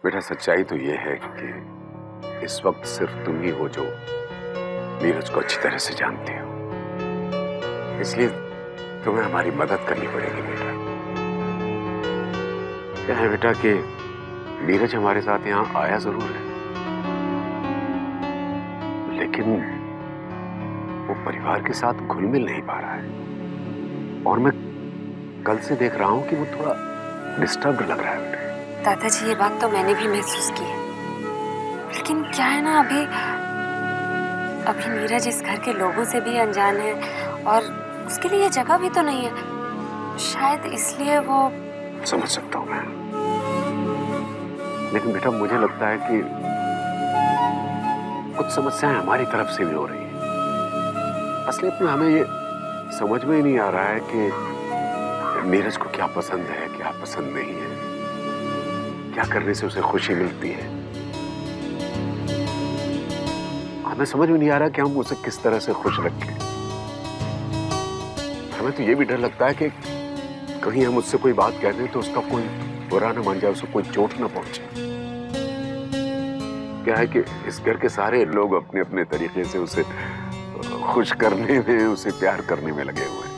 बेटा सच्चाई तो ये है कि इस वक्त सिर्फ तुम ही हो जो नीरज को अच्छी तरह से जानते हो, इसलिए तुम्हें हमारी मदद करनी पड़ेगी बेटा। क्या है बेटा कि नीरज हमारे साथ यहाँ आया जरूर है, लेकिन वो परिवार के साथ घुल मिल नहीं पा रहा है और मैं कल से देख रहा हूं कि वो थोड़ा डिस्टर्ब लग रहा है बेटा। दादाजी ये बात तो मैंने भी महसूस की है, लेकिन क्या है ना अभी नीरज इस घर के लोगों से भी अनजान है और उसके लिए ये जगह भी तो नहीं है, शायद इसलिए वो। समझ सकता हूं मैं, लेकिन बेटा मुझे लगता है कि कुछ समस्याएं हमारी तरफ से भी हो रही हैं। असलियत में हमें ये समझ में ही नहीं आ रहा है कि नीरज को क्या पसंद है, क्या पसंद नहीं है, क्या करने से उसे खुशी मिलती है। हमें समझ में नहीं आ रहा कि हम उसे किस तरह से खुश रखें। हमें तो ये भी डर लगता है कि कहीं हम उससे कोई बात कह दें तो उसका कोई बुरा ना मान जाए, उसे कोई चोट ना पहुंचे। क्या है कि इस घर के सारे लोग अपने अपने तरीके से उसे खुश करने में, उसे प्यार करने में लगे हुए हैं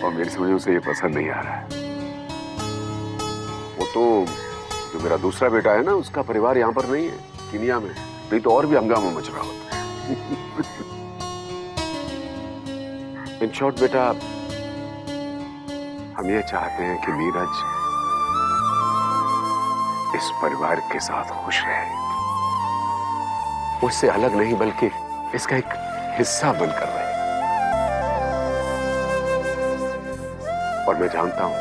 और मेरी समझ में उसे ये पसंद नहीं आ रहा है। वो तो जो मेरा दूसरा बेटा है ना, उसका परिवार यहाँ पर नहीं है, किनिया में, नहीं तो और भी हंगामा मच रहा होता। इन शॉर्ट बेटा, हम ये चाहते हैं कि नीरज इस परिवार के साथ खुश रहे, उससे अलग नहीं बल्कि इसका एक हिस्सा बनकर रहे। और मैं जानता हूं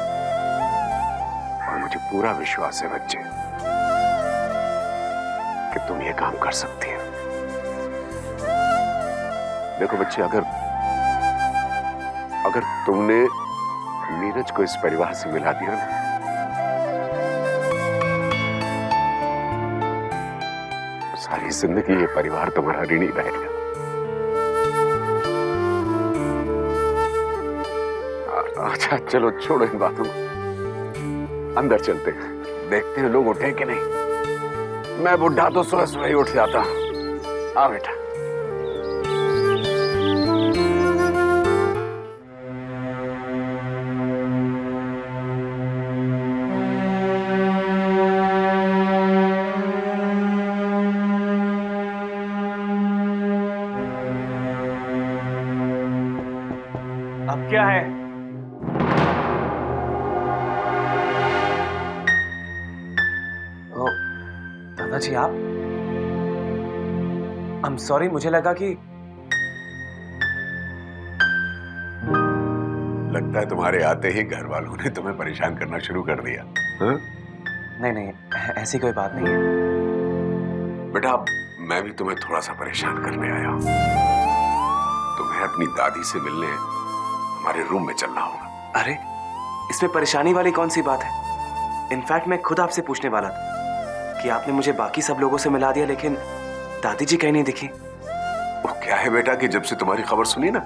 और मुझे पूरा विश्वास है बच्चे कि तुम ये काम कर सकती हो। देखो बच्चे, अगर तुमने नीरज को इस परिवार से मिला दिया ना, तो सारी जिंदगी ये परिवार तुम्हारा ऋणी रहेगा। अच्छा चलो छोड़ो इन बातों को, अंदर चलते हैं, देखते हैं लोग उठे कि नहीं। मैं बुढ़ा तो सुबह सुबह ही उठ जाता। आ बेटा। अब क्या है? दादाजी आप? आई एम सॉरी, मुझे लगा कि लगता है तुम्हारे आते ही घर वालों ने तुम्हें परेशान करना शुरू कर दिया। हाँ? नहीं, ऐसी कोई बात नहीं है। बेटा मैं भी तुम्हें थोड़ा सा परेशान करने आया हूं। तुम्हें अपनी दादी से मिलने हमारे रूम में चलना होगा। अरे इसमें परेशानी वाली कौन सी बात है? इनफैक्ट मैं खुद आपसे पूछने वाला था कि आपने मुझे बाकी सब लोगों से मिला दिया, लेकिन दादी जी कहीं नहीं दिखी। वो क्या है बेटा कि जब से तुम्हारी खबर सुनी ना,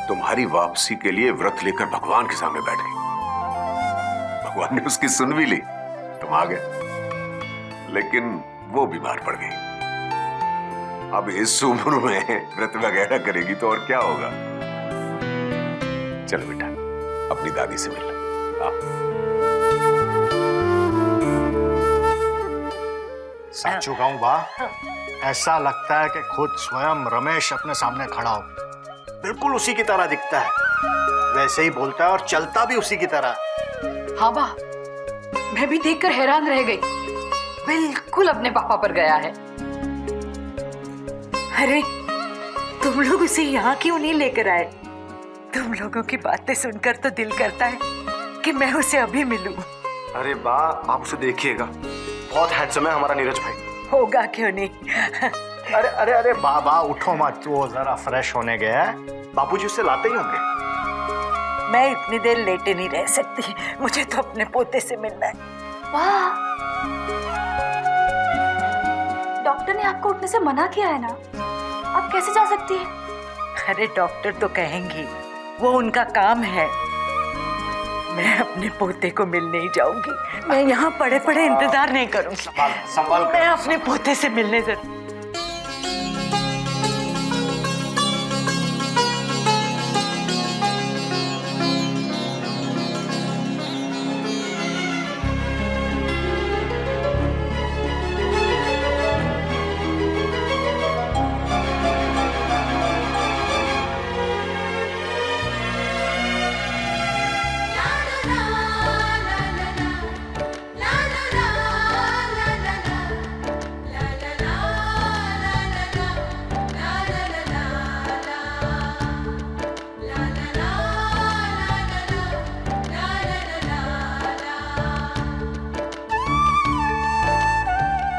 तुम्हारी वापसी के लिए व्रत लेकर भगवान के सामने बैठ गई। भगवान ने उसकी सुन भी ली, तुम आ गए, लेकिन वो बीमार पड़ गई। अब इस उम्र में व्रत वगैरह करेगी तो और क्या होगा। चलो बेटा अपनी दादी से मिल। सच कहूं बा, ऐसा लगता है कि खुद स्वयं रमेश अपने सामने खड़ा हो। बिल्कुल उसी की तरह दिखता है, वैसे ही बोलता है और चलता भी उसी की तरह। हाँ बा, मैं भी देखकर हैरान रह गई, बिल्कुल अपने पापा पर गया है। अरे तुम लोग उसे यहाँ क्यों नहीं लेकर आए? तुम लोगों की बातें सुनकर तो दिल करता है कि मैं उसे अभी मिलूं। अरे बा, आप उसे देखिएगा, बहुत हैंडसम है हमारा नीरज भाई। होगा क्यों नहीं। अरे अरे अरे बा उठो मत, वो जरा फ्रेश होने गया है, बापूजी उससे लाते ही होंगे। मैं इतनी देर लेटे नहीं रह सकती, मुझे तो अपने पोते से मिलना है। वाह, डॉक्टर ने आपको उठने से मना किया है ना, आप कैसे जा सकती हैं? अरे डॉक्टर तो कहेंगी, वो उनका काम है। मैं अपने पोते को मिलने ही जाऊंगी। मैं यहाँ पड़े पड़े इंतजार नहीं करूंगी। संभल मैं अपने पोते से मिलने जरूर।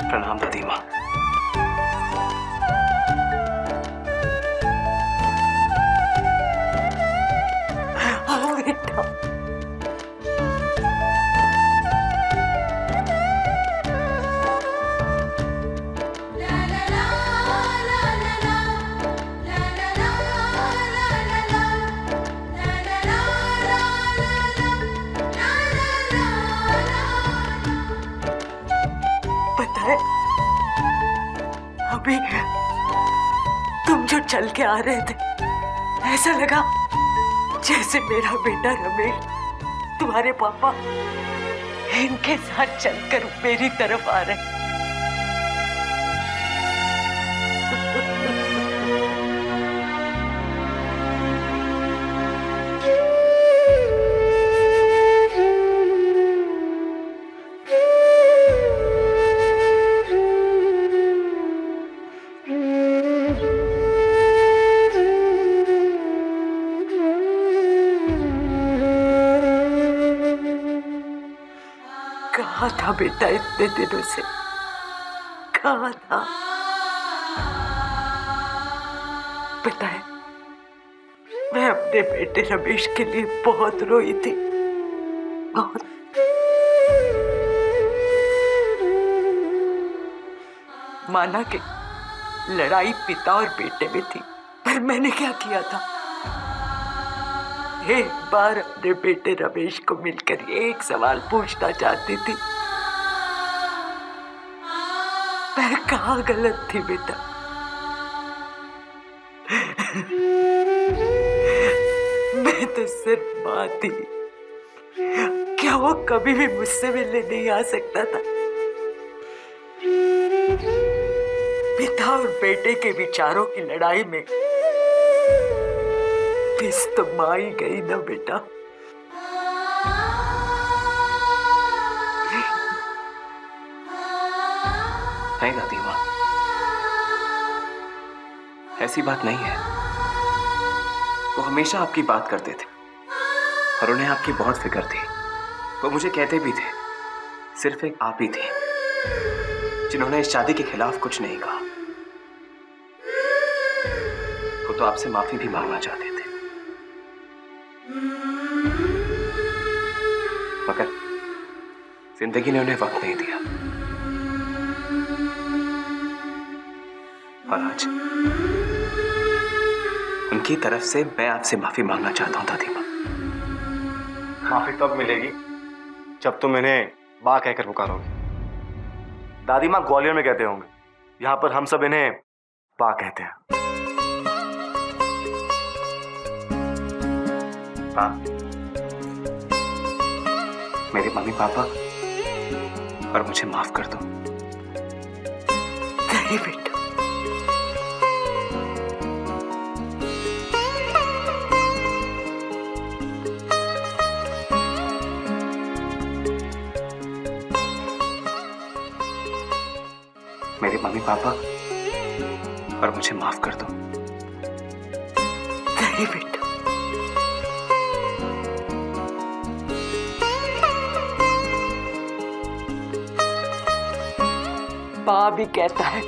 प्रणाम दादी माँ। हाँ बेटा, पता है अभी तुम जो चल के आ रहे थे, ऐसा लगा जैसे मेरा बेटा रमेश तुम्हारे पापा इनके साथ चलकर मेरी तरफ आ रहे। कहा था बेटा इतने दिनों से, कहा था। पता है मैं अपने बेटे रमेश के लिए बहुत रोई थी, बहुत। माना कि लड़ाई पिता और बेटे में थी, पर मैंने क्या किया था, एक बार अपने बेटे रमेश को मिलकर एक सवाल पूछना चाहती थी। मैं कहाँ गलत थी बेटा? मैं तो सिर्फ माँ थी। क्या वो कभी भी मुझसे मिलने नहीं आ सकता था? पिता और बेटे के विचारों की लड़ाई में पिस तो माँ ही गई ना बेटा। नहीं दादी माँ, ऐसी बात नहीं है। वो हमेशा आपकी बात करते थे और उन्हें आपकी बहुत फिक्र थी। वो मुझे कहते भी थे, सिर्फ एक आप ही थे जिन्होंने इस शादी के खिलाफ कुछ नहीं कहा। वो तो आपसे माफी भी मांगना चाहते थे, मगर जिंदगी ने उन्हें वक्त नहीं दिया। और आज उनकी तरफ से मैं आपसे माफी मांगना चाहता हूं दादी माँ। माफी तब मिलेगी जब तुम इन्हें माँ कहकर पुकारोगे। दादी माँ ग्वालियर में कहते होंगे, यहाँ पर हम सब इन्हें बा कहते हैं। बा, मेरे मम्मी पापा और मुझे माफ कर दो। नहीं बेटा, मेरे मम्मी पापा और मुझे माफ कर दो। नहीं बेटा, माँ भी कहता है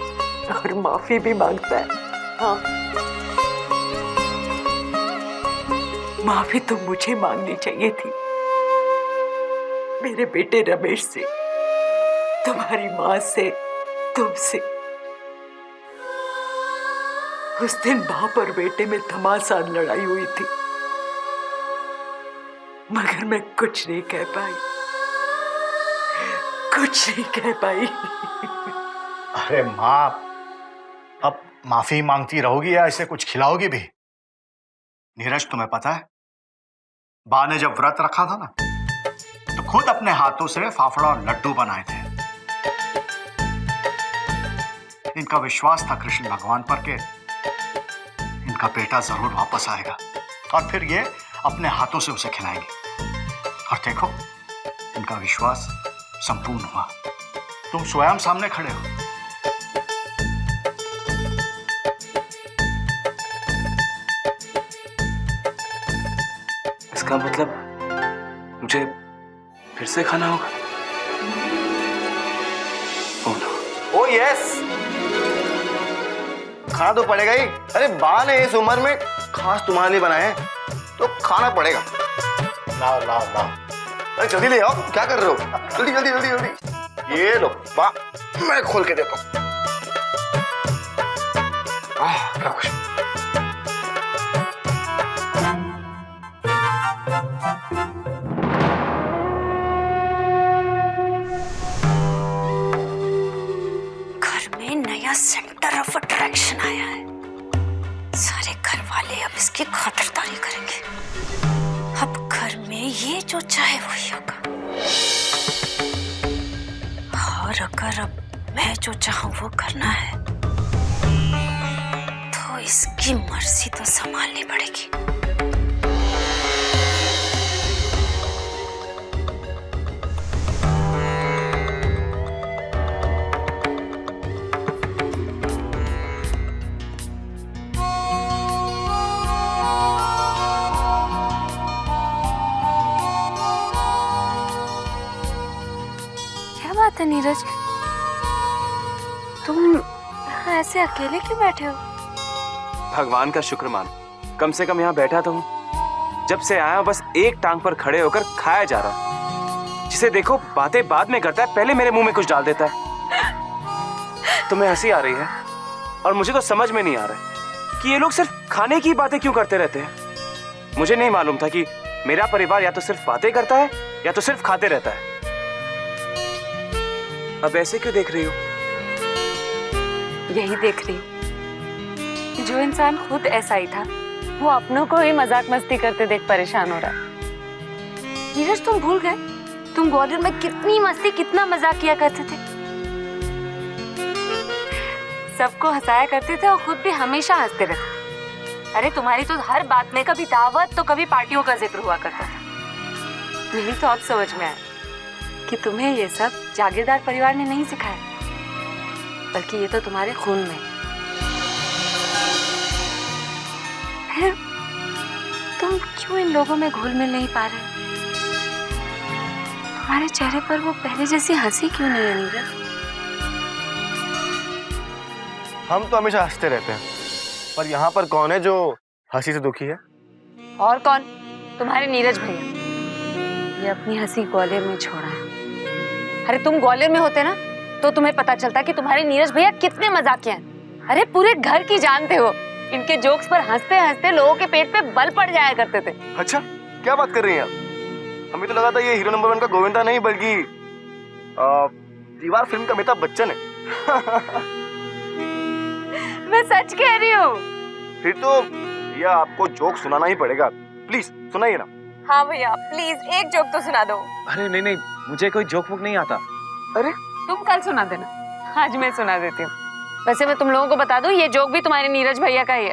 और माफी भी मांगता है। हाँ, माफी तो मुझे मांगनी चाहिए थी मेरे बेटे रमेश से, तुम्हारी माँ से, तुमसे। उस दिन बाप और बेटे में घमासान लड़ाई हुई थी। मगर मैं कुछ नहीं कह पाई, कुछ नहीं कह पाई। अरे माँ, अब माफी मांगती रहोगी या इसे कुछ खिलाओगी भी? नीरज, तुम्हें पता है बा ने जब व्रत रखा था ना, तो खुद अपने हाथों से फाफड़ा और लड्डू बनाए थे। इनका विश्वास था कृष्ण भगवान पर के इनका बेटा जरूर वापस आएगा और फिर ये अपने हाथों से उसे खिलाएंगे। और देखो, इनका विश्वास संपूर्ण हुआ। तुम स्वयं सामने खड़े हो। इसका मतलब मुझे फिर से खाना होगा? Oh no. ओ यस, खाना तो पड़ेगा ही। अरे बा ने इस उम्र में खास तुम्हारे लिए बनाए हैं, तो खाना पड़ेगा। लाओ लाओ लाओ। अरे जल्दी ले आओ, क्या कर रहे हो? जल्दी जल्दी जल्दी जल्दी। ये लो बा, मैं खोल के देता हूँ। क्या खुश। घर में नया सेंटर ऑफ अट्रैक्शन आया है। सारे घर वाले अब इसकी खातिरदारी करेंगे। अब घर में ये जो चाहे वही होगा। और अगर अब मैं जो चाहूं वो करना है तो इसकी मर्जी तो संभालनी पड़ेगी। क्या बात है नीरज, तुम यहाँ ऐसे अकेले क्यों बैठे हो? भगवान का शुक्र मान, कम से कम यहाँ बैठा तो हूँ। जब से आया बस एक टांग पर खड़े होकर खाया जा रहा। जिसे देखो बातें बाद में करता है, पहले मेरे मुंह में कुछ डाल देता है। तुम्हें हंसी आ रही है और मुझे तो समझ में नहीं आ रहा है कि ये लोग सिर्फ खाने की बातें क्यों करते रहते हैं। मुझे नहीं मालूम था कि मेरा परिवार या तो सिर्फ बातें करता है या तो सिर्फ खाते रहता है। अब ऐसे क्यों देख रही हो? यही देख रही हूँ कि जो इंसान खुद ऐसा ही था वो अपनों को ही मजाक मस्ती करते देख परेशान हो रहा है। नीरज, तुम भूल गए तुम ग्वालियर में कितनी मस्ती कितना मजाक किया करते थे। सबको हंसाया करते थे और खुद भी हमेशा हंसते रहते थे। अरे तुम्हारी तो हर बात में कभी दावत तो कभी पार्टियों का जिक्र हुआ करता था। यही तो अब समझ में आया कि तुम्हें ये सब जागीरदार परिवार ने नहीं सिखाया, बल्कि ये तो तुम्हारे खून में। फिर तुम क्यों इन लोगों में घुल मिल नहीं पा रहे? तुम्हारे चेहरे पर वो पहले जैसी हंसी क्यों नहीं है नीरज? हम तो हमेशा हंसते रहते हैं, पर यहाँ पर कौन है जो हंसी से दुखी है? और कौन? तुम्हारे नीरज भैया। ये अपनी हंसी ग्वालियर में छोड़ा है। अरे तुम ग्वालियर में होते ना तो तुम्हें पता चलता कि तुम्हारे नीरज भैया कितने मजाकिया हैं। अरे पूरे घर की जानते हो। इनके जोक्स पर हंसते हंसते लोगों के पेट पे बल पड़ जाया करते थे। अच्छा, क्या बात कर रही हैं आप? हमें तो लगा था ये हीरो नंबर 1 का गोविंदा नहीं बल्कि दीवार फिल्म का अमिताभ बच्चन है। मैं सच कह रही हूँ। फिर तो भैया आपको जोक सुनाना ही पड़ेगा। प्लीज सुनाइए ना। हाँ भैया, प्लीज एक जोक तो सुना दो। अरे नहीं नहीं, मुझे कोई जोक वोक नहीं आता। अरे तुम कल सुना देना, आज मैं सुना देती हूँ। वैसे मैं तुम लोगों को बता दूं, ये जोक भी तुम्हारे नीरज भैया का ही है।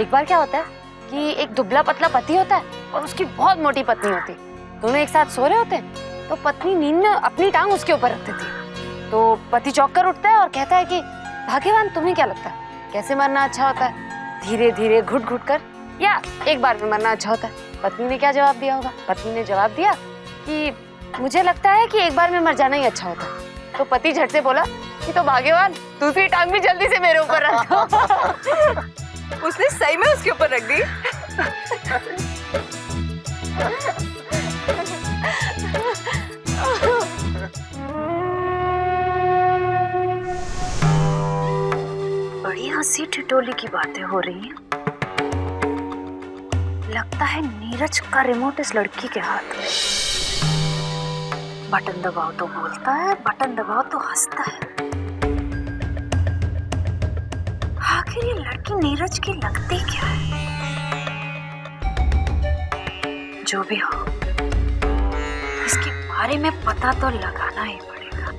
एक बार क्या होता है कि एक दुबला पतला पति होता है और उसकी बहुत मोटी पत्नी होती है। दोनों एक साथ सो रहे होते हैं तो पत्नी नींद में अपनी टांग उसके ऊपर रख देती है। तो पति चौंक कर उठता है और कहता है कि भाग्यवान, तुम्हें क्या लगता है कैसे मरना अच्छा होता है? धीरे धीरे घुट घुट कर या एक बार में मरना अच्छा होता है? पत्नी ने क्या जवाब दिया होगा? पत्नी ने जवाब दिया कि मुझे लगता है कि एक बार में मर जाना ही अच्छा होता है। तो पति झट से बोला कि तो भाग्यवान, दूसरी टांग भी जल्दी से मेरे ऊपर रख दो। उसने सही में उसके ऊपर रख दी। बड़ी हंसी ठिठोली की बातें हो रही हैं। लगता है नीरज का रिमोट इस लड़की के हाथ में। बटन दबाओ तो बोलता है, बटन दबाओ तो हंसता है। आखिर ये लड़की नीरज की लगती क्या है? जो भी हो, इसके बारे में पता तो लगाना ही पड़ेगा।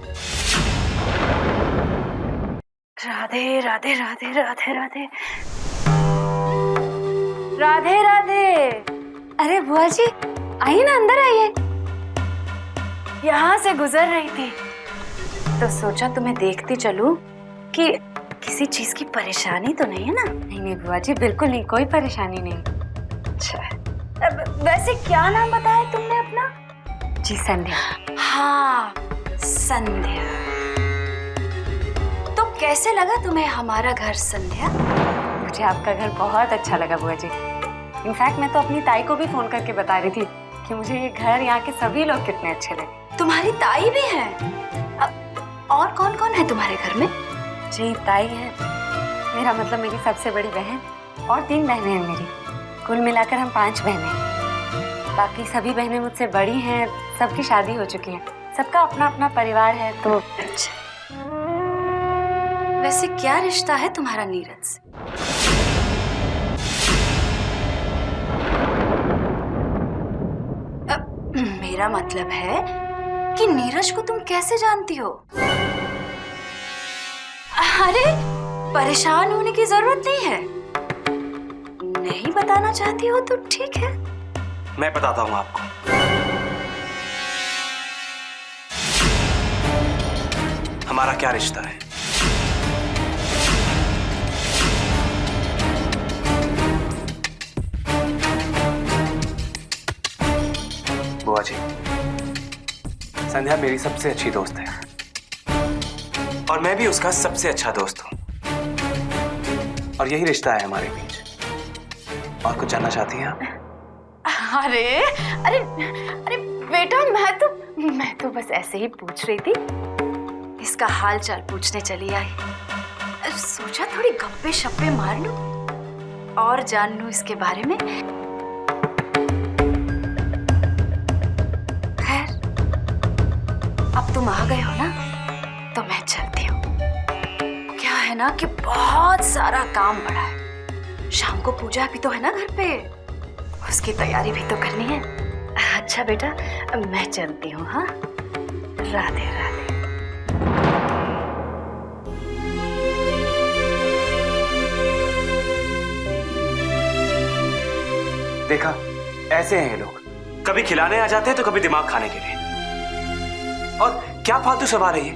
राधे राधे राधे राधे राधे राधे राधे। अरे बुआ जी, आइए ना, अंदर आइए। यहाँ से गुजर रही थी तो सोचा तुम्हें देखती चलूं कि किसी चीज की परेशानी तो नहीं है ना? नहीं नहीं बुआ जी, बिल्कुल नहीं, कोई परेशानी नहीं। अच्छा, वैसे क्या नाम बताया तुमने अपना? जी संध्या। हाँ संध्या। तो कैसे लगा तुम्हें हमारा घर संध्या? मुझे आपका घर बहुत अच्छा लगा बुआ जी। इनफैक्ट मैं तो अपनी ताई को भी फोन करके बता रही थी कि मुझे ये घर, यहाँ के सभी लोग कितने अच्छे लगे। तुम्हारी ताई भी है? और कौन कौन है तुम्हारे घर में? जी ताई है, मेरा मतलब मेरी सबसे बड़ी बहन, और 3 बहनें हैं मेरी। कुल मिलाकर हम 5 बहनें हैं। बाकी सभी बहनें मुझसे बड़ी हैं, सबकी शादी हो चुकी है, सबका अपना अपना परिवार है। तो अच्छा, वैसे क्या रिश्ता है तुम्हारा नीरज से? मेरा मतलब है कि नीरज को तुम कैसे जानती हो? अरे परेशान होने की जरूरत नहीं है, नहीं बताना चाहती हो तो ठीक है। मैं बताता हूं आपको। हमारा क्या रिश्ता है। बुआ जी, संध्या मेरी सबसे अच्छी दोस्त है और मैं भी उसका सबसे अच्छा दोस्त हूं, और यही रिश्ता है हमारे बीच। और कुछ जानना चाहती हैं आप? अरे अरे अरे बेटा, मैं तो बस ऐसे ही पूछ रही थी, इसका हाल चाल पूछने चली आई। सोचा थोड़ी गप्पे शप्पे मार लूं और जान लूं इसके बारे में। खैर, अब तुम आ गए हो ना, तो मैं चलती हूँ। क्या है ना कि बहुत सारा काम पड़ा है। शाम को पूजा भी तो है ना घर पे, उसकी तैयारी भी तो करनी है। अच्छा बेटा, मैं चलती हूँ। हाँ, राधे राधे। देखा, ऐसे हैं ये लोग, कभी खिलाने आ जाते हैं तो कभी दिमाग खाने के लिए। और क्या फालतू सवाल है ये?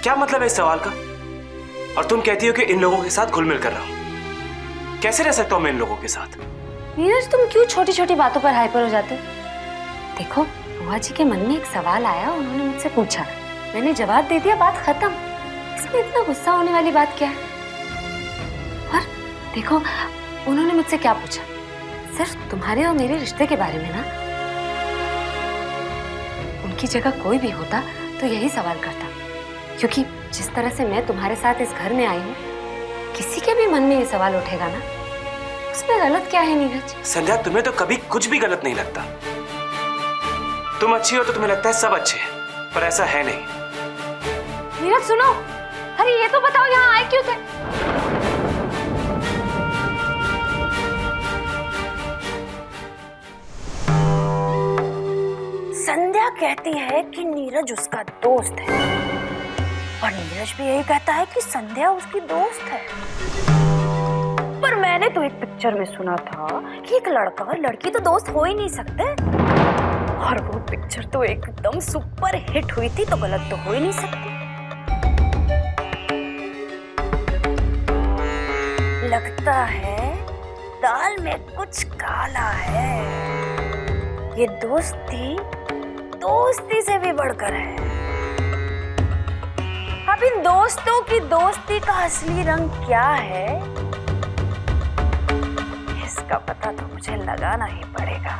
क्या मतलब है इस सवाल का? और तुम कहती हो कि इन लोगों के साथ घुल मिल कर रहो। कैसे रह सकता हूं मैं इन लोगों के साथ? नीरज, तुम क्यों छोटी छोटी बातों पर हाइपर हो जाते? देखो, बुआ जी के मन में एक सवाल आया, उन्होंने मुझसे पूछा, मैंने जवाब दे दिया, बात खत्म। इसमें इतना गुस्सा होने वाली बात क्या है? और देखो, उन्होंने मुझसे क्या पूछा? सिर्फ तुम्हारे और मेरे रिश्ते के बारे में ना। उनकी जगह कोई भी होता तो यही सवाल करता, क्योंकि जिस तरह से मैं तुम्हारे साथ इस घर में आई हूँ, किसी के भी मन में ये सवाल उठेगा ना, उसमें गलत क्या है नीरज? संध्या, तुम्हें तो कभी कुछ भी गलत नहीं लगता। तुम अच्छी हो तो तुम्हें लगता है सब अच्छे हैं, पर ऐसा है नहीं। नीरज सुनो, अरे ये तो बताओ यहाँ आए क्यों थे? संध्या कहती है कि नीरज उसका दोस्त है, और नीरज भी यही कहता है कि संध्या उसकी दोस्त है। पर मैंने तो एक पिक्चर में सुना था कि एक लड़का और लड़की तो दोस्त हो ही नहीं सकते, और वो पिक्चर तो एकदम सुपर हिट हुई थी, तो गलत तो हो ही नहीं सकती। लगता है दाल में कुछ काला है। ये दोस्ती से भी बढ़कर है। अब इन दोस्तों की दोस्ती का असली रंग क्या है, इसका पता तो मुझे लगाना ही पड़ेगा।